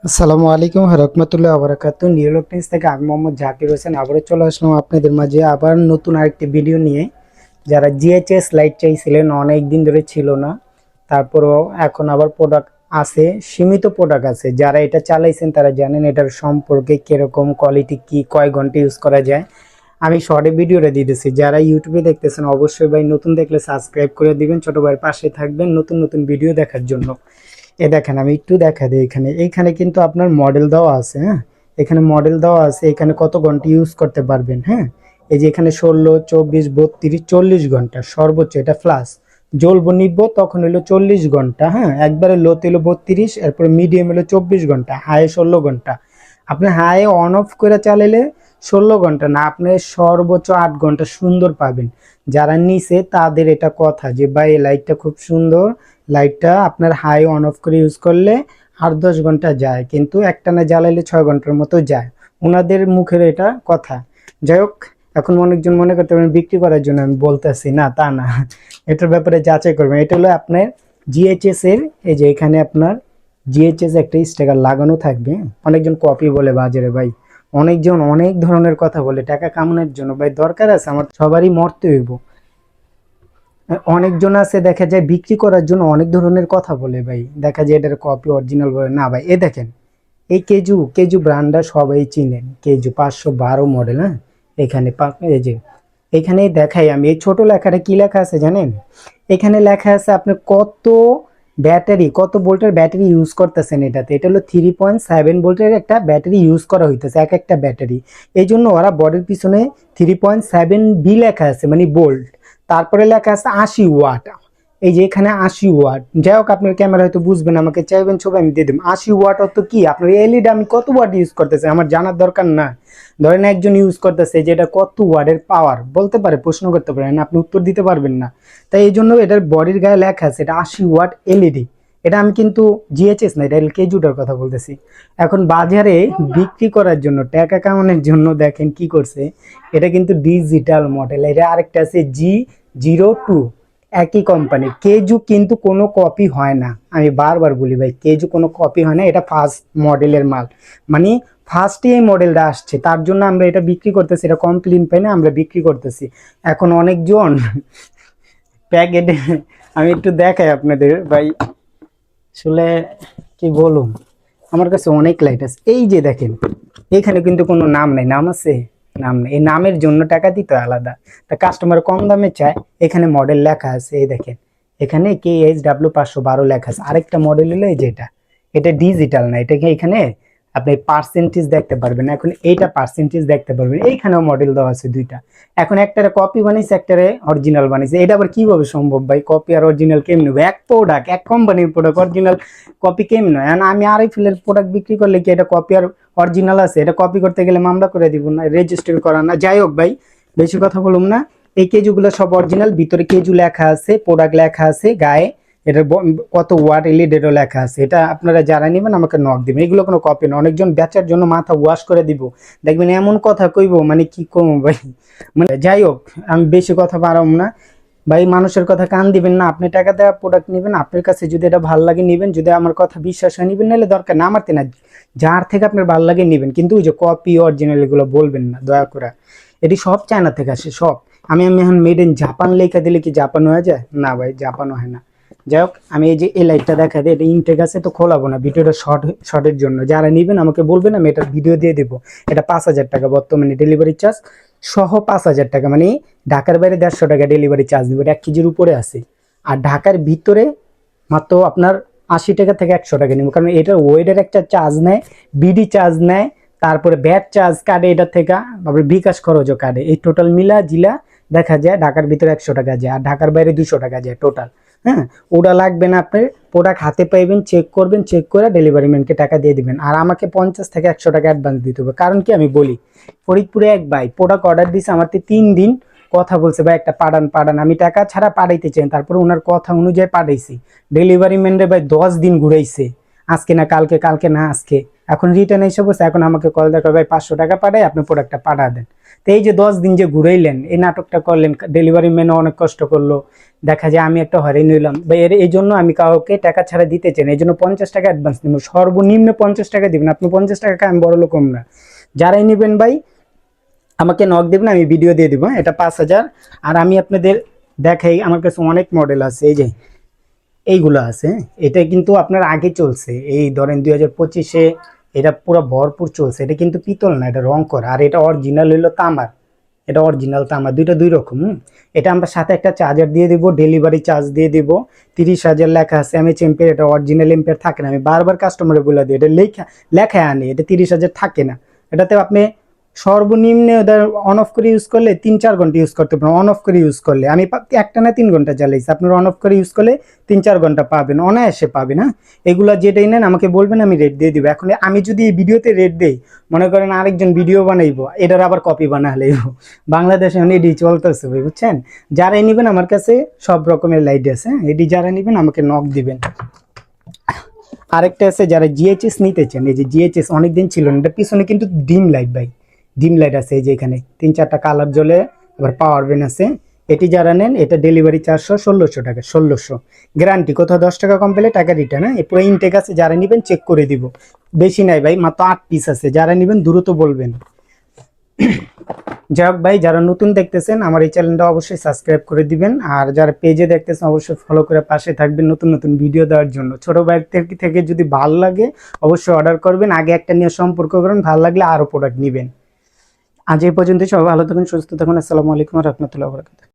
আসসালামু আলাইকুম রহমতুল্লাহ বারাকাতুহু। নিউ ইলেকট্রনিক্স থেকে আমি মোহাম্মদ জাকির হোসেন আবারও চলে আসলাম আপনাদের মাঝে আবার নতুন আরেকটি ভিডিও নিয়ে। যারা জিএইচএস লাইট চাইছিলেন, অনেক দিন ধরে ছিল না, তারপরও এখন আবার প্রোডাক্ট আছে, সীমিত প্রোডাক্ট আছে। যারা এটা চালাইছেন তারা জানেন এটার সম্পর্কে, কিরকম কোয়ালিটি, কি কয় ঘন্টা ইউজ করা যায়। আমি শর্টে ভিডিওটা দিতেছি, যারা ইউটিউবে দেখতেছেন অবশ্যই ভাই নতুন দেখলে সাবস্ক্রাইব করে দিবেন, ছোট ভাইয়ের পাশে থাকবেন নতুন নতুন ভিডিও দেখার জন্য। এ দেখেন, আমি একটু দেখা দিই। এখানে এইখানে কিন্তু আপনার মডেল দেওয়া আছে। হ্যাঁ, এখানে মডেল দেওয়া আছে, এখানে কত ঘন্টা ইউজ করতে পারবেন। হ্যাঁ, এই যে এখানে 16, 24, 32, 40 ঘন্টা সর্বোচ্চ, এটা ফ্লাস। জ্বলবো নিবো তখন হলো 40 ঘন্টা। হ্যাঁ, একবারে লোতে হলো 32, এরপরে মিডিয়াম হলো 24 ঘন্টা, হাই 16 ঘন্টা। আপনি হাই অন অফ করে চালাইলে 16 ঘন্টা না, আপনি সর্বোচ্চ 8 ঘন্টা সুন্দর পাবেন। যারা নিছে তাদের এটা কথা যে ভাই এই লাইটটা খুব সুন্দর, লাইটটা আপনার হাই অন অফ করে ইউজ করলে 8-10 ঘন্টা যায়, কিন্তু একটানা জ্বালাইলে 6 ঘন্টার মতো যায়। ওনাদের মুখের এটা কথা। যাই হোক, এখন অনেকজন মনে করতে পারেন বিক্রি করার জন্য আমি বলতেছি, না তা না, এটার ব্যাপারে যাচাই করবেন। এটা হলো আপনার জিএইচএস এর, এই যে এখানে আপনার জিএইচএস একটা স্টিকার লাগানো থাকবে। অনেকজন কপি বলে বাজারে ভাই, অনেকজন অনেক ধরনের কথা বলে টাকা কামানোর জন্য। ভাই দরকার আছে, আমার সবারই মরতে হইব। অনেকজন আছে দেখা যায় বিক্রি করার জন্য অনেক ধরনের কথা বলে ভাই, দেখা যায় এটার কপি অরিজিনাল বলে না ভাই। এ দেখেন, এই কেজু কেজু ব্র্যান্ডটা সবাই চিনেন, কেজু 512 মডেল। হ্যাঁ, এখানে এই যে এখানে দেখাই আমি, এই ছোট লেখাটা কি লেখা আছে জানেন? এখানে লেখা আছে আপনি কত ব্যাটারি, কত ভোল্টের ব্যাটারি ইউজ করতেছেন এটাতে। এটা হলো 3.7 ভোল্টের একটা ব্যাটারি ইউজ করা হইতেছে, এক একটা ব্যাটারি। এই জন্য ওরা বডির পিছনে 3.7 বি লেখা আছে, মানে ভোল্ট। তারপরে লেখা আছে 80 ওয়াট। এই যে এখানে 80 ওয়াট। যাই হোক, আপনার ক্যামেরা হয়তো বুঝবেন, আমাকে চাইবেন ছবি আমি দিয়ে দেবো। 80 ওয়াট অত কি, আপনার এলইডি আমি কত ওয়াট ইউজ করতেছে আমার জানার দরকার না। ধরেন একজন ইউজ করতেছে যে এটা কত ওয়াটের পাওয়ার বলতে পারে, প্রশ্ন করতে পারেন, আপনি উত্তর দিতে পারবেন না। তাই এই জন্য এটার বডির গায়ে লেখা আছে এটা 80 ওয়াট এলইডি। এটা আমি কিন্তু জিএইচএস না, এটা কেজুটার কথা বলতেছি। এখন বাজারে বিক্রি করার জন্য, টাকা কামানোর জন্য দেখেন কি করছে। এটা কিন্তু ডিজিটাল মডেল, এটা আরেকটা আছে G02, একই কোম্পানি। কেজু কিন্তু কোনো কপি হয় না, আমি বারবার বলি ভাই, কেজু কোনো কপি হয় না, এটা ফার্স্ট মডেলের মাল। মানে ফার্স্টে এই মডেলটা আসছে, তার জন্য আমরা এটা বিক্রি করতেছি, এটা কমপ্লেন পাই না, আমরা বিক্রি করতেছি। এখন অনেকজন প্যাকেটে, আমি একটু দেখাই আপনাদের ভাই, আসলে কি বলুন, আমার কাছে অনেক লাইট আছে। এই যে দেখেন, এখানে কিন্তু কোনো নাম নাই, নাম আছে? নাম নেই। এই নামের জন্য টাকা দিতে হয় আলাদা। তা কাস্টমার কম দামে চায়, এখানে মডেল লেখা আছে, এই দেখেন এখানে KHW512 লেখা আছে। আরেকটা মডেল হলো এই যে এটা, এটা ডিজিটাল না, এটাকে এখানে আপনি পার্সেন্টেজ দেখতে পারবেন। এখন এইটা পার্সেন্টেজ দেখতে পারবেন, এইখানেও মডেল দেওয়া আছে দুইটা। এখন একটারে কপি বানিয়েছে, একটারে অরিজিনাল বানিয়েছে। এটা আবার কিভাবে সম্ভব ভাই? কপি আর অরিজিনাল কেমনি হবে? এক প্রোডাক্ট, এক কোম্পানির প্রোডাক্ট, অরিজিনাল কপি কেমন হয়? এখন আমি আরএফএল প্রোডাক্ট বিক্রি করলে কি এটা কপি আর অরিজিনাল আছে? এটা কপি করতে গেলে মামলা করে দিব না, রেজিস্টার করা না। যাই হোক ভাই, বেশি কথা বলুম না। এই কেজুগুলো সব অরিজিনাল, ভিতরে কেজু লেখা আছে, প্রোডাক্ট লেখা আছে গায়ে, এটা কত ওয়াট এলইডি এটাও লেখা আছে। এটা আপনারা যারা নেবেন আমাকে নক দিবেন, এগুলো কোনো কপি না। অনেকজন বেচার জন্য মাথা ওয়াশ করে দিব, দেখবেন এমন কথা কইব, মানে কি কম ভাই। মানে যাই হোক, আমি বেশি কথা বাড়াম না ভাই, মানুষের কথা কান দিবেন না। আপনি টাকা দেওয়া প্রোডাক্ট নেবেন, আপনার কাছে যদি এটা ভালো লাগে নেবেন, যদি আমার কথা বিশ্বাস হয় নেবেন, নাহলে দরকার না আমার না। যার থেকে আপনার ভালো লাগে নেবেন, কিন্তু ওই যে কপি অরিজিনাল এগুলো বলবেন না দয়া করে। এটি সব চায়না থেকে আসে সব। আমি আমি এখন মেড ইন জাপান লেখা দিলে কি জাপান হয়ে যায়? না ভাই, জাপান হয় না। যাই হোক, আমি এই যে এই লাইটটা দেখা দিই, এটা ইনটেক আছে তো খোলাবো না, ভিডিওটা শর্টের জন্য। যারা নেবেন আমাকে বলবেন, আমি এটার ভিডিও দিয়ে দেবো। এটা 5,000 টাকা বর্তমানে ডেলিভারি চার্জ সহ, 5,000 টাকা, মানে ঢাকার বাইরে 150 টাকা ডেলিভারি চার্জ দেবো। এটা 1 কেজির উপরে আছে। আর ঢাকার ভিতরে মাত্র আপনার 80 টাকা থেকে 100 টাকা নেবো, কারণ এটার ওয়েডের একটা চার্জ নেয়, বিডি চার্জ নেয়, তারপরে ব্যাট চার্জ কাটে এটা থেকে, তারপরে বিকাশ খরচও কাটে। এই টোটাল মিলা জিলা দেখা যায় ঢাকার ভিতরে 100 টাকা যায়, আর ঢাকার বাইরে 200 টাকা যায় টোটাল। হ্যাঁ, ওটা লাগবে না আপনার। প্রোডাক্ট হাতে পাইবেন, চেক করবেন, চেক করে ডেলিভারি ম্যানকে টাকা দিয়ে দিবেন। আর আমাকে 50 থেকে 100 টাকা অ্যাডভান্স দিতে হবে। কারণ কি আমি বলি, ফরিদপুরে এক ভাই প্রোডাক্ট অর্ডার দিছে, আমার 3 দিন কথা বলছে, ভাই একটা পাঠান পাঠান। আমি টাকা ছাড়া পাঠাইতে চাই, তারপরে ওনার কথা অনুযায়ী পাঠাইছি। ডেলিভারি ম্যানরে ভাই 10 দিন ঘুরাইছে, আজকে না কালকে, কালকে না আজকে। এখন রিটার্ন এসে বসে, এখন আমাকে কল দেখা, ভাই 500 টাকা পাঠাই, আপনি প্রোডাক্টটা পাঠা দেন। তো এই যে 10 দিন যে ঘুরাইলেন, এই নাটকটা করলেন, ডেলিভারি ম্যানও অনেক কষ্ট করলো, দেখা যায় আমি একটা হয়রানি হইলাম ভাই। এই জন্য আমি কাউকে টাকা ছাড়া দিতে চাই না, এই জন্য 50 টাকা অ্যাডভান্স নিব, সর্বনিম্ন 50 টাকা দিবেন। আপনি 50 টাকা আমি বড় লোক না, যারাই নেবেন ভাই আমাকে নক দেবেন, আমি ভিডিও দিয়ে দিব, এটা 5,000। আর আমি আপনাদের দেখাই, আমার কাছে অনেক মডেল আছে, এই যে এইগুলো আছে, এটা কিন্তু আপনার আগে চলছে, এই ধরেন 2025-এ এটা পুরো ভরপুর চলছে। এটা কিন্তু পিতল না, এটা রং করা, আর এটা অরিজিনাল হইলো তামার, এটা অরিজিনাল তামার, দুইটা দুই রকম। এটা আমরা সাথে একটা চার্জার দিয়ে দিব, ডেলিভারি চার্জ দিয়ে দিব। 30,000 লেখা আছে এমএইচ এম্পের, এটা অরিজিনাল এম্পের থাকে না, আমি বারবার কাস্টমারে বলে দিই, এটা লেখা আনি, এটা 30,000 থাকে না। এটাতে আপনি সর্বনিম্ন অন অফ করে ইউজ করলে 3-4 ঘন্টা ইউজ করতে পারেন। অন অফ করে ইউজ করলে আমি একটা না 3 ঘন্টা চালাইছি, আপনার অন অফ করে ইউজ করলে 3-4 ঘন্টা পাবেন, অনায়াসে পাবেন। হ্যাঁ, এগুলা যেটাই নেন আমাকে বলবেন, আমি রেট দিয়ে দিব। এখন আমি যদি এই ভিডিওতে রেট দেই, মনে করেন আরেকজন ভিডিও বানাইবো, এটার আবার কপি বানালেই বাংলাদেশে এডি চলতেছে ভাই, বুঝছেন। যারাই নেবেন আমার কাছে সব রকমের লাইট আছে, এডি যারা নেবেন আমাকে নক দিবেন। আরেকটা আছে যারা জিএইচএস নিতে চান, এই যে জিএইচএস অনেকদিন ছিল না, এটা পিছনে কিন্তু ডিম লাইট ভাই, ডিম লাইট আছে, এই যে এখানে 3-4টা কালার জ্বলে, আবার পাওয়ার ব্যাংক আছে। এটি যারা নেন, এটা ডেলিভারি 1600 টাকা, 1600 গ্যারান্টি, কোথাও 10 টাকা কম পেলে টাকা রিটার্ন। হ্যাঁ, পুরো ইনটেক আছে, যারা নেবেন চেক করে দিব। বেশি নাই ভাই, মাত্র 8 পিস আছে, যারা নেবেন দ্রুত বলবেন। যাই হোক ভাই, যারা নতুন দেখতেছেন আমার এই চ্যানেলটা অবশ্যই সাবস্ক্রাইব করে দিবেন, আর যারা পেজে দেখতেছেন অবশ্যই ফলো করে পাশে থাকবেন নতুন নতুন ভিডিও দেওয়ার জন্য। ছোট ভাইয়ের থেকে যদি ভালো লাগে অবশ্যই অর্ডার করবেন, আগে একটা নিয়ে সম্পর্ক করুন, ভালো লাগলে আরও প্রোডাক্ট নেবেন। আজ এই পর্যন্ত, সবাই ভালো থাকুন, সুস্থ থাকুন, আসসালামু আলাইকুম ওয়া রাহমাতুল্লাহি ওয়া বারাকাতুহু।